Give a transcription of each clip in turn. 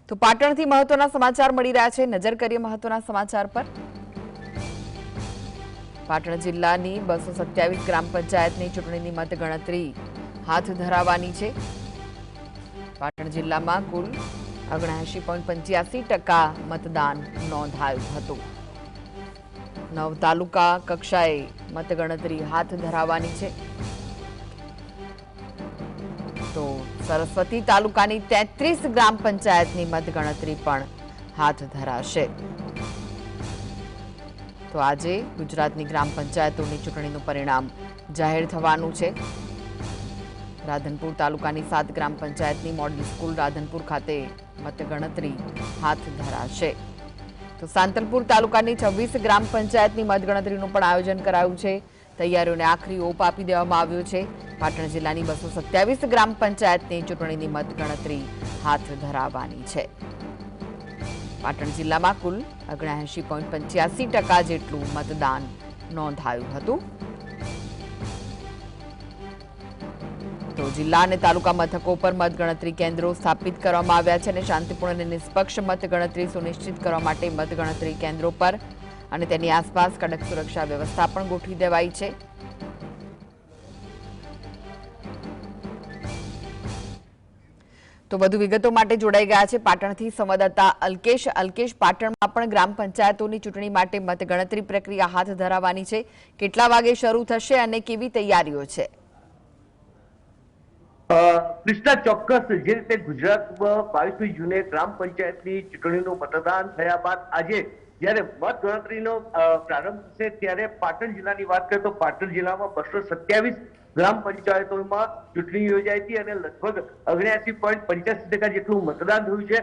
તો પાટણથી મહત્વના સમાચાર મળી રહ્યા છે। નજર કરીએ મહત્વના સમાચાર પર। પાટણ જિલ્લાની 227 ગ્રામ પંચાયતની ચૂંટણીની મતગણતરી હાથ ધરાવવાની છે। પાટણ જિલ્લામાં કુલ 79.85% મતદાન નોંધાયું હતું। 9 તાલુકા કક્ષાએ મતગણતરી હાથ ધરાવવાની છે। તો સરસ્વતી તાલુકાની 33 ગ્રામ પંચાયતની મતગણતરી પણ હાથ ધરાશે। તો આજે ગુજરાતની ગ્રામ પંચાયતોની ચૂંટણીનું પરિણામ જાહેર થવાનું છે। રાધનપુર તાલુકાની 7 ગ્રામ પંચાયતની મોડેલ સ્કૂલ રાધનપુર ખાતે મતગણતરી હાથ ધરાશે। તો સાંતલપુર તાલુકાની 26 ગ્રામ પંચાયતની મતગણતરીનું પણ આયોજન કરાયું છે। તૈયારીઓને આખરી ઓપ આપી દેવામાં આવ્યો છે। પાટણ જિલ્લાની 227 ગ્રામ પંચાયતની ચૂંટણીની મતગણતરી હાથ ધરાવવાની છે। પાટણ જિલ્લામાં કુલ 79.85% જેટલું મતદાન નોંધાયું હતું। તો જિલ્લા અને તાલુકા મથકો પર મતગણતરી કેન્દ્રો સ્થાપિત કરવામાં આવ્યા છે અને શાંતિપૂર્ણ અને નિષ્પક્ષ મતગણતરી સુનિશ્ચિત કરવા માટે મતગણતરી કેન્દ્રો પર અને તેની આસપાસ કડક સુરક્ષા વ્યવસ્થા પણ ગોઠવી દેવાઈ છે। તો વધુ વિગતો માટે જોડાઈ ગયા છે પાટણથી સંવાદદાતા અલ્કેશ, પાટણમાં પણ ગ્રામ પંચાયતોની ચૂંટણી માટે મતગણતરી પ્રક્રિયા હાથ ધરાવવાની છે। કેટલા વાગે શરૂ થશે અને કેવી તૈયારીઓ છે? કૃષ્ણા, ચોક્કસ જે રીતે ગુજરાતમાં 22મી જૂને ગ્રામ પંચાયતની ચૂંટણીનું મતદાન થયા બાદ આજે જ્યારે મતગણતરીનો પ્રારંભ થશે ત્યારે પાટણ જિલ્લાની વાત કરીએ તો પાટણ જિલ્લામાં 227 ગ્રામ પંચાયતોમાં ચૂંટણી યોજાઈ હતી અને લગભગ 79.85% જેટલું મતદાન થયું છે।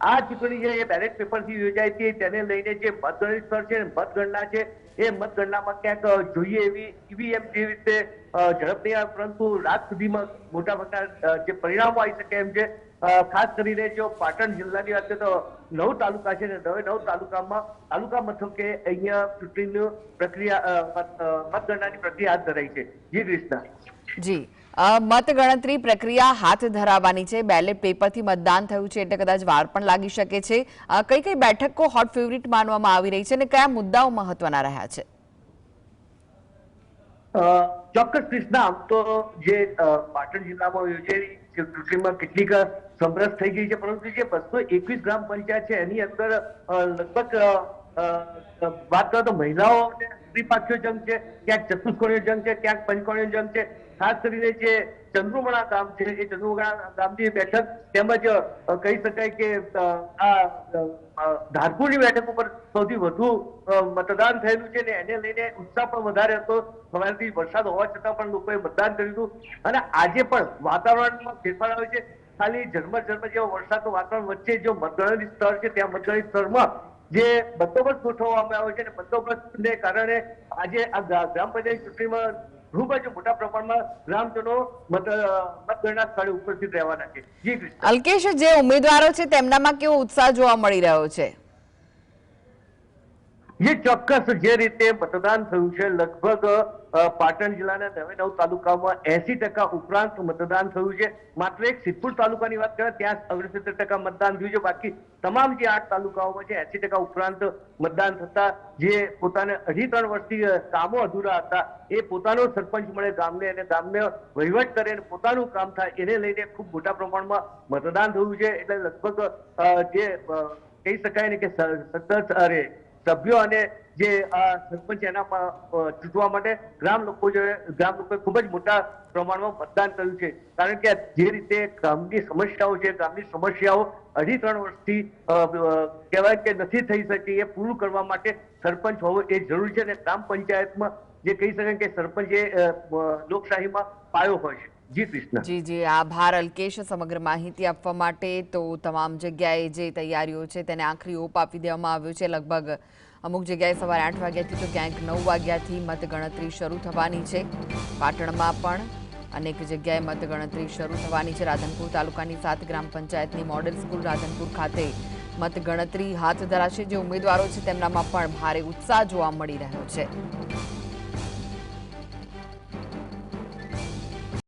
આ ચૂંટણી છે એ બેલેટ પેપરથી યોજાઈ હતી, તેને લઈને જે મતગણતરી સ્થળ છે મતગણના છે એ મતગણનામાં ક્યાંક જોઈએ એવી ઈવીએમ જેવી રીતે ઝડપ નહીં આવે, પરંતુ રાત સુધીમાં મોટાભાગના જે પરિણામો આવી શકે એમ છે। ખાસ કરીને જો પાટણ જિલ્લાની વાત કરીએ તો 9 તાલુકા છે ને 9 તાલુકામાં તાલુકા મથકે અહીંયા ચૂંટણીની પ્રક્રિયા મતગણનાની પ્રક્રિયા હાથ ધરાઈ છે। જી કૃષ્ણા। જી, મતગણતરી પ્રક્રિયા હાથ ધરાવવાની છે। બેલેટ પેપરથી મતદાન થયું છે એટલે કદાચ વાર પણ લાગી શકે છે। કઈ કઈ બેઠકો હોટ ફેવરિટ માનવામાં આવી રહી છે અને કયા મુદ્દાઓ મહત્વના રહ્યા છે? ચોક્કસ કૃષ્ણા, આમ તો જે પાટણ જિલ્લામાં યોજાયેલી ચૂંટણીમાં કેટલીક સમરસ થઈ ગઈ છે, પરંતુ જે 221 ગ્રામ પંચાયત છે એની અંદર લગભગ વાત કરો તો મહિલાઓને ત્રિપાક્ષીય જંગ છે, ક્યાંક ચતુષ્કોણીય જંગ છે, ક્યાંક પંચકોણીય જંગ છે। ખાસ કરીને જે ચંદ્રુમણા ગામ છે એ ચંદ્રુમણા ગામની બેઠક તેમજ કહી શકાય કે આ ધારપુરની બેઠક ઉપર સૌથી વધુ મતદાન થયેલું છે ને એને લઈને ઉત્સાહ પણ વધારે હતો। સવારથી વરસાદ હોવા છતાં પણ લોકોએ મતદાન કર્યું હતું અને આજે પણ વાતાવરણમાં ફેરફાર આવે છે। ખાલી ઝરમર જેવો વરસાદનું વાતાવરણ વચ્ચે જો મતગણતરી સ્થળ છે ત્યાં મતગણતરી સ્થળમાં જે બંદોબસ્ત ગોઠવવામાં આવ્યો છે અને બંદોબસ્તને કારણે આજે આ ગ્રામ પંચાયત ચૂંટણીમાં ખૂબ જ મોટા પ્રમાણમાં ગ્રામજનો મતગણના સ્થળે ઉપસ્થિત રહેવાના છે। જી કૃષ્ણ। અલ્કેશ, જે ઉમેદવારો છે તેમનામાં કેવો ઉત્સાહ જોવા મળી રહ્યો છે? જે ચોક્કસ જે રીતે મતદાન થયું છે લગભગ પાટણ જિલ્લાના 9 તાલુકામાં 80% ઉપરાંત મતદાન થયું છે। માત્ર એક સિદ્ધપુર તાલુકાની વાત કરીએ ત્યાં 69% મતદાન થયું છે। બાકી તમામ જે 8 તાલુકાઓમાં છે 80% ઉપરાંત મતદાન થતા જે પોતાને 2.5-3 વર્ષથી કામો અધૂરા હતા એ પોતાનો સરપંચ મળે ગામને અને ગામને વહીવટ કરે અને પોતાનું કામ થાય એને લઈને ખૂબ મોટા પ્રમાણમાં મતદાન થયું છે। એટલે લગભગ જે કહી શકાય ને કે સભ્યો અને જે સરપંચ એના ચૂંટવા માટે ગ્રામ લોકોએ ખૂબ જ મોટા પ્રમાણમાં મતદાન કર્યું છે। કારણ કે જે રીતે ગામની સમસ્યાઓ છે ગામની સમસ્યાઓ 2.5-3 વર્ષથી કહેવાય કે નથી થઈ શકી એ પૂરું કરવા માટે સરપંચ હોવો એ જરૂરી છે અને ગ્રામ પંચાયતમાં જે કહી શકાય કે સરપંચ એ લોકશાહીમાં પાયો હોય છે। જી કૃષ્ણ। જી, આભાર અલ્કેશ સમગ્ર માહિતી આપવા માટે। તો તમામ જગ્યાએ જે તૈયારીઓ છે તેને આખરી ઓપ આપી દેવામાં આવ્યો છે। લગભગ અમુક જગ્યાએ સવારે 8 વાગ્યાથી તો ક્યાંક 9 વાગ્યાથી મતગણતરી શરૂ થવાની છે। પાટણમાં પણ અનેક જગ્યાએ મતગણતરી શરૂ થવાની છે। રાધનપુર તાલુકાની 7 ગ્રામ પંચાયતની મોડેલ સ્કૂલ રાધનપુર ખાતે મતગણતરી હાથ ધરાશે। જે ઉમેદવારો છે તેમનામાં પણ ભારે ઉત્સાહ જોવા મળી રહ્યો છે।